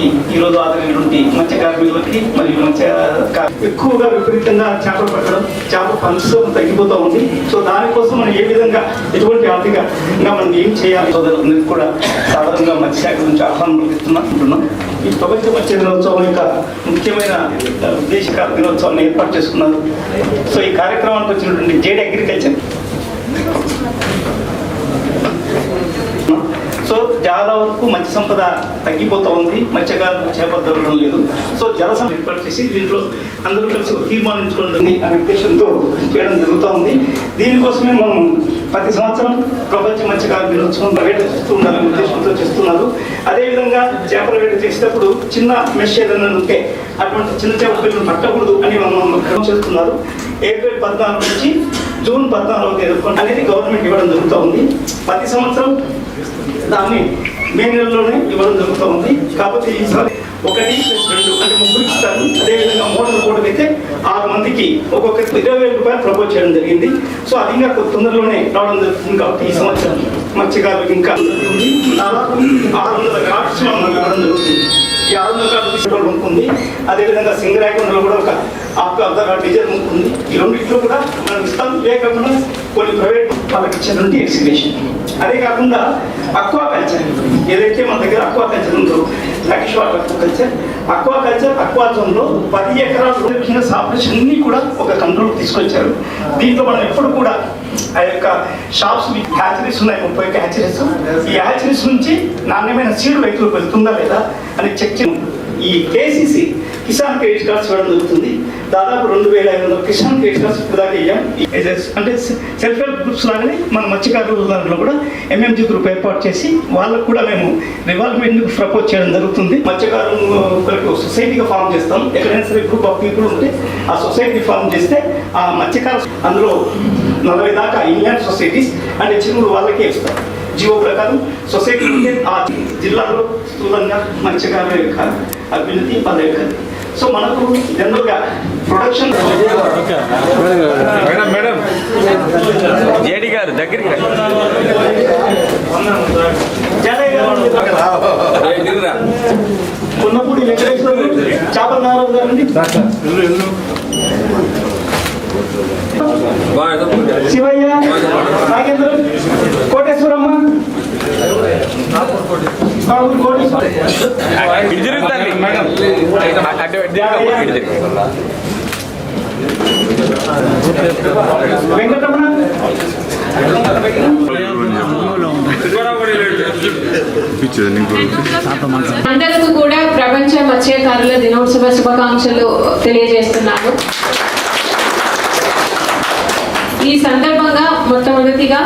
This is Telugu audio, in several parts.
కార్యక్రమానికి ఈరోజు ఆదరైనటువంటి మత్స్య కార్మికులకి మరియు ఎక్కువగా విపరీతంగా చేపలు పట్టడం, చేపల పరిశ్రమ తగ్గిపోతూ ఉంది. సో దానికోసం మనం ఏ విధంగా ఎటువంటి ఆర్థికంగా మనం ఏం చేయాలి సోదరులందరికీ కూడా సాధారణంగా మత్స్యశాఖ నుంచి ఆహ్వానం అంటున్నాం. ఈ ప్రపంచ మత్స్య దినోత్సవం యొక్క ముఖ్యమైన దేశ దినోత్సవాన్ని ఏర్పాటు చేసుకున్నారు. సో ఈ కార్యక్రమానికి వచ్చినటువంటి జేడ్ అగ్రికల్చర్ సో చాలా వరకు మత్స్య సంపద తగ్గిపోతూ ఉంది, మత్స్యకారులు చేపలు దొరకడం లేదు. సో జలసం ఏర్పాటు చేసి దీంట్లో అందరూ కలిసి తీర్మానించుకోండి అనే ఉద్దేశంతో చేయడం జరుగుతూ ఉంది. దీనికోసమే మనం ప్రతి సంవత్సరం ప్రపంచ మత్స్యకార దినోత్సవం వేట చేస్తూ ఉండాలనే ఉద్దేశంతో చేస్తున్నారు. అదేవిధంగా చేపల వేట చేసేటప్పుడు చిన్న మెష్ ఏదైనా ఉంటే అటువంటి చిన్న చేపల పిల్లలు పట్టకూడదు అని మనం చేస్తున్నారు. ఏప్రిల్ 14 నుంచి జూన్ 14 అనేది గవర్నమెంట్ ఇవ్వడం జరుగుతూ ఉంది. ప్రతి సంవత్సరం దాన్ని మే నెలలోనే ఇవ్వడం జరుగుతూ ఉంది. కాకపోతే ఈసారి 1+2 అంటే 3 ఇస్తారు. అదేవిధంగా మోడల్ కూడా అయితే 6 మందికి ఒక్కొక్కరికి 20,000 రూపాయలు ప్రపోజ్ చేయడం జరిగింది. సో అది ఇంకా తొందరలోనే రావడం జరుగుతుంది. కాబట్టి ఈ సంవత్సరం మత్స్యకారులకు ఇంకా దాదాపు 600 కార్డ్స్ ఇవ్వడం జరుగుతుంది. ఈ 600 కార్డు తీసుకోవడం ఉంటుంది. అదేవిధంగా సింగరాయకొండలో కూడా ఒక డీజల్ ఉంటుంది. ఈ రెండింటిలో కూడా మనం ఇస్తాం. ఇవే కాకుండా కొన్ని ప్రైవేట్ వాళ్ళకి ఇచ్చినటువంటి ఎగ్జిబిషన్. అదే కాకుండా అక్వా కల్చర్ ఏదైతే మన దగ్గర అక్వా కల్చర్ ఉందో blackish water aqua culture aqua జోన్లో 10 ఎకరాలు బిజినెస్ ఆపరేషన్ అన్ని కూడా ఒక కంట్రోల్ తీసుకొచ్చారు. దీంట్లో మనం ఎప్పుడు కూడా ఆ యొక్క షాప్స్ హ్యాచరీస్ ఉన్నాయి, 30 హ్యాచరీస్. ఈ హ్యాచరీస్ నుంచి నాణ్యమైన సీడ్ రైతులకు వెళ్తుందా లేదా అని చెక్ చేయాలి. ఈ కేసీసీ కిసాన్ క్రెడిట్ కార్డ్స్ ఇవ్వడం జరుగుతుంది. దాదాపు 2,500 కిసాన్ క్రెడిట్ కార్డ్స్ ఇప్పుడు దాకా ఇయ్యాం. అంటే సెల్ఫ్ హెల్ప్ గ్రూప్స్ లాగానే మన మత్స్యకారుల దాంట్లో కూడా ఎంఎంజీ గ్రూప్ ఏర్పాటు చేసి వాళ్ళకు కూడా మేము రివాల్వ్మెంట్ ప్రపోజ్ చేయడం జరుగుతుంది. మత్స్యకారులకు సొసైటీగా ఫామ్ చేస్తాం. ఎక్కడైనా సరే గ్రూప్ ఆఫ్ పీపుల్ ఉంటే ఆ సొసైటీ ఫామ్ చేస్తే ఆ మత్స్యకారు అందులో 40 దాకా ఇండియన్ సొసైటీస్ అంటే చిరువులు వాళ్ళకే ఇస్తాం. జీవో ప్రకారం సొసైటీ ఉంటే ఆ జిల్లాలో స్థూలంగా మత్స్యకారుల యొక్క అభివృద్ధి పదవి. సో మనకు జనరల్గా ప్రొడక్షన్ మేడం జేడి గారు దగ్గరికి ఉన్నప్పుడు వెంకటేశ్వర చేపల నారాయణ గారండి, శివయ్య, నాగేంద్ర, కోటేశ్వరమ్మ, వెంకటరమణ, అందరికీ కూడా ప్రపంచ మత్స్యకారుల దినోత్సవ శుభాకాంక్షలు తెలియజేస్తున్నాను. ఈ సందర్భంగా మొట్టమొదటిగా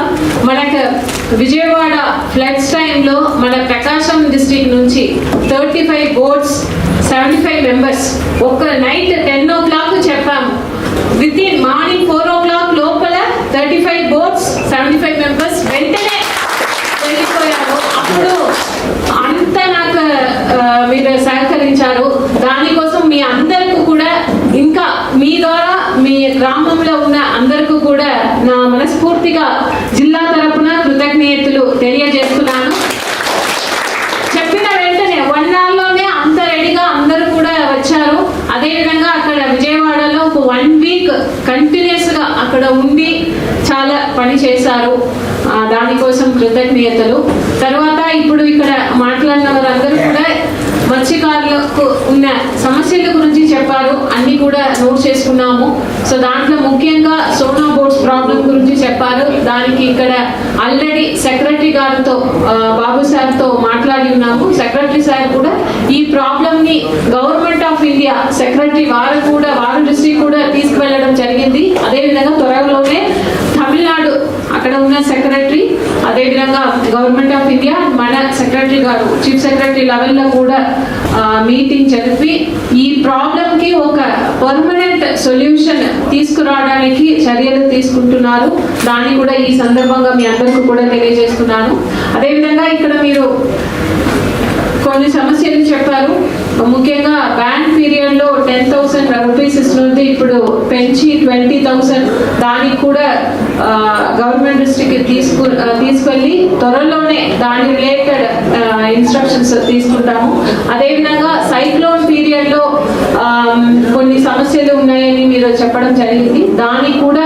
మనకు విజయవాడ ఫ్లడ్స్ టైంలో మన ప్రకాశం డిస్ట్రిక్ట్ నుంచి 35 బోట్స్ 75 మెంబర్స్ ఒక్క నైట్ 10 o'clock చెప్పాము. విత్ ఇన్ మార్నింగ్ 4 o'clock లోపల 35 బోట్స్ 75 మెంబర్స్ వెంటనే వెళ్ళిపోయారు. అప్పుడు అంత నాకు మీరు సహకరించారు. దానికోసం మీ అందరికీ కూడా ఇంకా మీ ద్వారా మీ గ్రామంలో ఉన్న అందరికీ కూడా నా మనస్ఫూర్తిగా జిల్లా తరపున కృతజ్ఞతలు తెలియజేస్తున్నాను. చెప్పిన వెంటనే 1 hourలోనే అంత రెడీగా అందరూ కూడా వచ్చారు. అదేవిధంగా అక్కడ విజయవాడలో ఒక 1 week కంటిన్యూస్గా అక్కడ ఉండి చాలా పని చేశారు. దానికోసం కృతజ్ఞతలు. తర్వాత ఇప్పుడు ఇక్కడ మాట్లాడిన వారందరూ కూడా మత్స్యకారులకు ఉన్న సమస్యల గురించి చెప్పారు. అన్ని కూడా నోట్ చేసుకున్నాము. సో దాంట్లో ముఖ్యంగా సోనా బోట్స్ ప్రాబ్లం గురించి చెప్పారు. దానికి ఇక్కడ ఆల్రెడీ సెక్రటరీ గారితో బాబు సార్తో మాట్లాడి ఉన్నాము. సెక్రటరీ సార్ కూడా ఈ ప్రాబ్లంని గవర్నమెంట్ ఆఫ్ ఇండియా సెక్రటరీ వారు డిస్ట్రిక్ట్ కూడా తీసుకువెళ్ళడం జరిగింది. అదేవిధంగా త్వరలోనే తమిళనాడు అక్కడ ఉన్న సెక్రటరీ, అదేవిధంగా గవర్నమెంట్ ఆఫ్ ఇండియా మన సెక్రటరీ గారు చీఫ్ సెక్రటరీ లెవెల్లో కూడా మీటింగ్ జరిపి ఈ ప్రాబ్లంకి ఒక పర్మనెంట్ సొల్యూషన్ తీసుకురావడానికి చర్యలు తీసుకుంటున్నారు. దాన్ని కూడా ఈ సందర్భంగా మీ అందరికీ కూడా తెలియజేస్తున్నాను. అదేవిధంగా ఇక్కడ మీరు కొన్ని సమస్యలు చెప్పారు. ముఖ్యంగా బ్యాన్ పీరియడ్లో 10,000 రూపీస్ ఇస్తుంది, ఇప్పుడు పెంచి 20,000 దానికి కూడా గవర్నమెంట్ దృష్టికి తీసుకెళ్ళి త్వరలోనే దాని రిలేటెడ్ ఇన్స్ట్రక్షన్స్ తీసుకుంటాము. అదేవిధంగా సైక్లోన్ పీరియడ్లో కొన్ని సమస్యలు ఉన్నాయని మీరు చెప్పడం జరిగింది. దానికి కూడా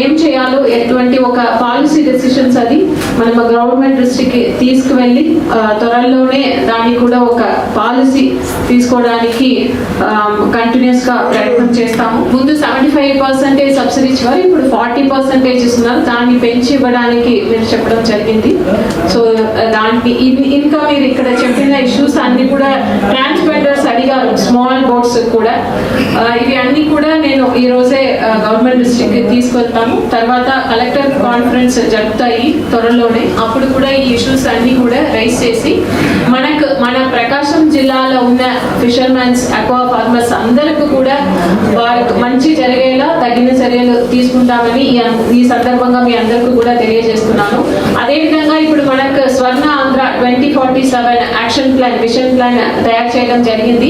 ఏం చేయాలో ఎటువంటి ఒక పాలసీ డెసిషన్స్ అది మనం గవర్నమెంట్ దృష్టికి తీసుకువెళ్ళి త్వరలోనే దానికి కూడా ఒక పాలసీ తీసుకోవడానికి కంటిన్యూస్ గా ప్రయత్నం చేస్తాము. ముందు 75% సబ్సిడీ ఇచ్చేవారు, ఇప్పుడు 40% ఇస్తున్నారు. దాన్ని పెంచి ఇవ్వడానికి మీరు చెప్పడం జరిగింది. సో దానికి ఇంకా మీరు ఇక్కడ చెప్పిన ఇష్యూస్ అన్ని కూడా ట్రాన్స్జెండర్స్ అడిగారు, స్మాల్ బోట్స్ కూడా. ఇవి అన్ని కూడా నేను ఈ రోజే గవర్నమెంట్ డిస్ట్రిక్ట్ తీసుకెళ్తాను. తర్వాత కలెక్టర్ కాన్ఫరెన్స్ జరుపుతాయి త్వరలోనే, అప్పుడు కూడా ఈ ఇష్యూస్ అన్ని కూడా రైజ్ చేసి మన ప్రకాశం జిల్లాలో ఉన్న ఫిషర్మెన్స్, అక్వా ఫార్మర్స్ అందరికీ కూడా వారికి మంచి జరిగేలా తగిన చర్యలు తీసుకుంటామని ఈ సందర్భంగా మీ అందరికీ కూడా తెలియజేస్తున్నాను. అదేవిధంగా ఇప్పుడు మనకు స్వర్ణ Andhra 2047 action plan, vision plan తయారు చేయడం జరిగింది.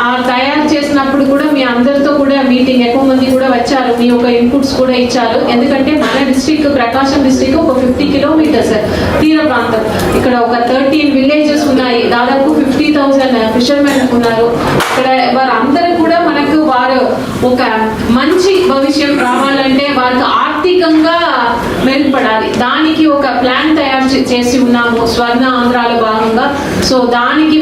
ఆ తయారు చేసినప్పుడు కూడా మీ అందరితో కూడా మీటింగ్, ఎక్కువ మంది కూడా వచ్చారు, మీ యొక్క ఇన్పుట్స్ కూడా ఇచ్చారు. ఎందుకంటే మన డిస్ట్రిక్ట్ ప్రకాశం డిస్ట్రిక్ట్ ఒక 50 కిలోమీటర్స్ తీర ప్రాంతం, ఇక్కడ ఒక 13 విలేజెస్ ఉన్నాయి, దాదాపు 50,000 ఫిషర్మెన్ ఉన్నారు. ఇక్కడ వారందరూ కూడా మనకు వారు ఒక మంచి భవిష్యం రావాలంటే వారికి ఆర్థికంగా మెరుగుపడాలి. దానికి ఒక ప్లాన్ తయారు చేసి ఉన్నాము స్వర్ణ ఆంధ్రాలో భాగంగా. సో దానికి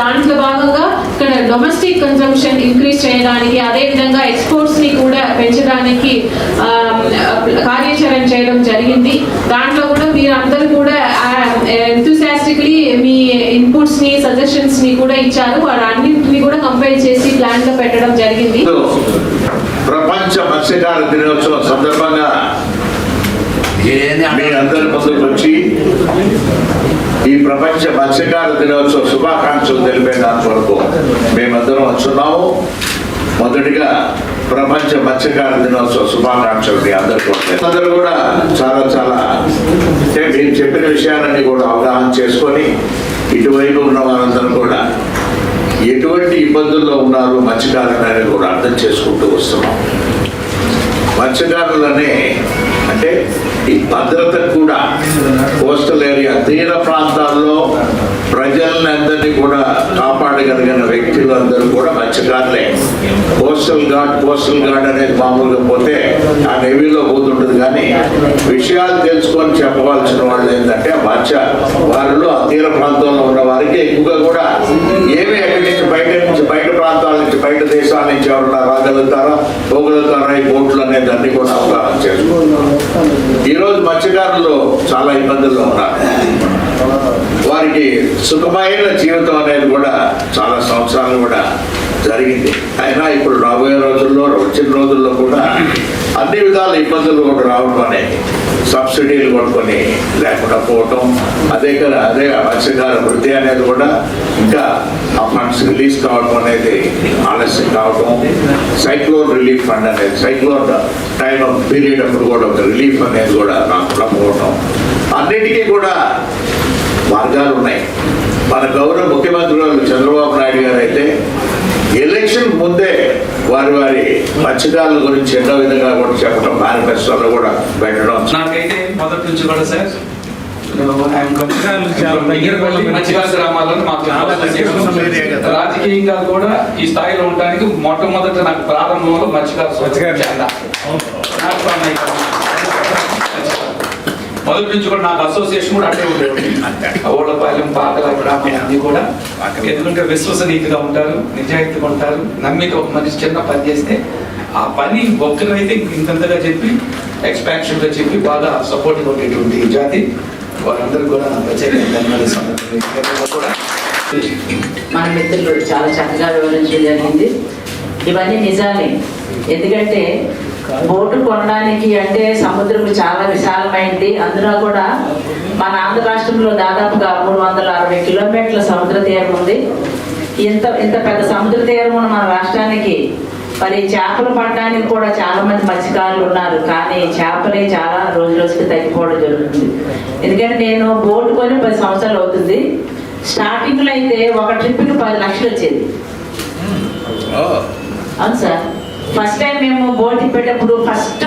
దాంట్లో భాగంగా ఇక్కడ డొమెస్టిక్ కన్సంప్షన్ ఇంక్రీజ్ చేయడానికి, అదేవిధంగా ఎక్స్పోర్ట్స్ ని కూడా పెంచడానికి కార్యాచరణ చేయడం జరిగింది. దాంట్లో కూడా మీరందరూ కూడా ఎంతూసియాస్టిక్లీ మీ ఇన్పుట్స్ ని, సజెషన్స్ ని కూడా ఇచ్చారు. వారన్నింటినీ కూడా కంపైల్ చేసి ప్లాన్ లో పెట్టడం జరిగింది. ప్రపంచ మత్స్యకార దినోత్సవం సందర్భంగా మీరందరి ముందుకు వచ్చి ఈ ప్రపంచ మత్స్యకార దినోత్సవ శుభాకాంక్షలు తెలిపేదాని వరకు మేమందరం వచ్చున్నాము. మొదటిగా ప్రపంచ మత్స్యకార దినోత్సవ శుభాకాంక్షలు మీ అందరూ కూడా చాలా మీరు చెప్పిన విషయాలన్నీ కూడా అవగాహన చేసుకొని ఇటువైపు ఉన్న వారందరూ కూడా ఎటువంటి ఇబ్బందుల్లో ఉన్నారు మత్స్యకారులని కూడా అర్థం చేసుకుంటూ వస్తున్నాం. మత్స్యకారులనే అంటే ఈ భద్రతకు కూడా కోస్టల్ ఏరియా, తీర ప్రాంతాల్లో ప్రజల్ని అందరినీ కూడా కాపాడగలిగిన వ్యక్తులు అందరూ కూడా మత్స్యకారులే. కోస్టల్ గార్డ్ అనేది మామూలుగా పోతే ఆ నేవీలో పోతుంటుంది, కానీ విషయాలు తెలుసుకొని చెప్పవలసిన వాళ్ళు ఏంటంటే వారిలో ఆ తీర ప్రాంతంలో ఉన్న వారికి ఎక్కువగా కూడా ఏమి ఎక్కడి నుంచి బయట ప్రాంతాల నుంచి, బయట దేశాల నుంచి ఎవరన్నా రాగలుగుతారా, పోగలుగుతారా ఈ బోట్లు అనేది అన్ని కూడా అవగాహన చేసుకుంటున్నారు. ఈరోజు మత్స్యకారులు చాలా ఇబ్బందుల్లో ఉన్నారు. వారికి సుఖమైన జీవితం అనేది కూడా చాలా సంవత్సరాలు కూడా జరిగింది. అయినా ఇప్పుడు రాబోయే రోజుల్లో, వచ్చిన రోజుల్లో కూడా అన్ని విధాల ఇబ్బందులు కూడా రావడం అనేది, సబ్సిడీలు కొట్టుకొని లేకుండా పోవటం, అదే మత్స్యకార వృద్ధి అనేది కూడా ఇంకా ఆ ఫండ్స్ రిలీజ్ కావడం అనేది ఆలస్యం కావటం, సైక్లోన్ రిలీఫ్ ఫండ్ అనేది, సైక్లోన్ టైం ఆఫ్ పీరియడ్ అప్పుడు కూడా ఒక రిలీఫ్ అనేది కూడా రాకుండా పోవటం, అన్నిటికీ కూడా మార్గాలు ఉన్నాయి. మన గౌరవ ముఖ్యమంత్రి చంద్రబాబు నాయుడు గారు అయితే ఎలక్షన్ ముందే వారి మత్స్యకారుల గురించి ఎన్నో విధంగా కూడా చెప్పడం, మేనిఫెస్టోలో కూడా పెట్టడం. నాకైతే మొదటి నుంచి కూడా సార్ మత్స్యకార గ్రామాలను మాకు రాజకీయంగా కూడా ఈ స్థాయిలో ఉండడానికి మొట్టమొదట నాకు ప్రారంభంలో మత్స్యకార మొదటి నుంచి కూడా నాకు అసోసియేషన్ కూడా అంటే ఉండేవి. ఓళ్ళపాలెం, పాకల గ్రామం అన్ని కూడా ఎందుకంటే విశ్వసనీయంగా ఉంటారు, నిజాయితీగా ఉంటారు, నమ్మిక ఒక మనిషి చిన్న పని చేస్తే ఆ పని ఒక్కరైతే ఇంతంతగా చెప్పి ఎక్స్పాన్షన్ గా చెప్పి బాగా సపోర్ట్గా ఉండేటువంటి జాతి, వారందరూ కూడా ప్రత్యేక ధన్యవాదాలు కూడా. మన మిత్రులు చాలా చక్కగా వివరించడం జరిగింది. ఇవన్నీ నిజాలే. ఎందుకంటే బోటు కొనడానికి అంటే సముద్రం చాలా విశాలమైంది. అందులో కూడా మన ఆంధ్ర రాష్ట్రంలో దాదాపుగా 360 కిలోమీటర్ల సముద్ర తీరం ఉంది. ఇంత పెద్ద సముద్ర తీరం ఉన్న మన రాష్ట్రానికి మరి చేపలు పడడానికి కూడా చాలా మంది మత్స్యకారులు ఉన్నారు. కానీ చేపలే చాలా రోజుకి తగ్గిపోవడం జరుగుతుంది. ఎందుకంటే నేను బోటు కొని 10 సంవత్సరాలు అవుతుంది. స్టార్టింగ్లో అయితే ఒక ట్రిప్కి 10 లక్షలు వచ్చేది. అవును సార్. ఫస్ట్ టైం మేము బోట్ తిప్పేటప్పుడు ఫస్ట్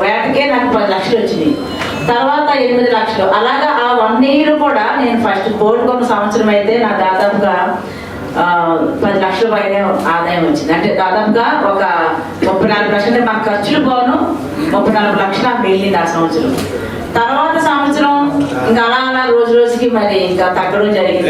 వేటకే నాకు 10 లక్షలు వచ్చినాయి, తర్వాత 8 లక్షలు. అలాగా ఆ 1 year కూడా నేను ఫస్ట్ బోట్ కొన్న సంవత్సరం అయితే నాకు దాదాపుగా 10 లక్షల పైన ఆదాయం వచ్చింది. అంటే దాదాపుగా ఒక 34 లక్షలు మాకు ఖర్చులు పోను, 34 లక్షలు వెళ్ళింది ఆ సంవత్సరం. తర్వాత సంవత్సరం ఇంకా అలా రోజు రోజుకి మరి ఇంకా తగ్గడం జరిగింది.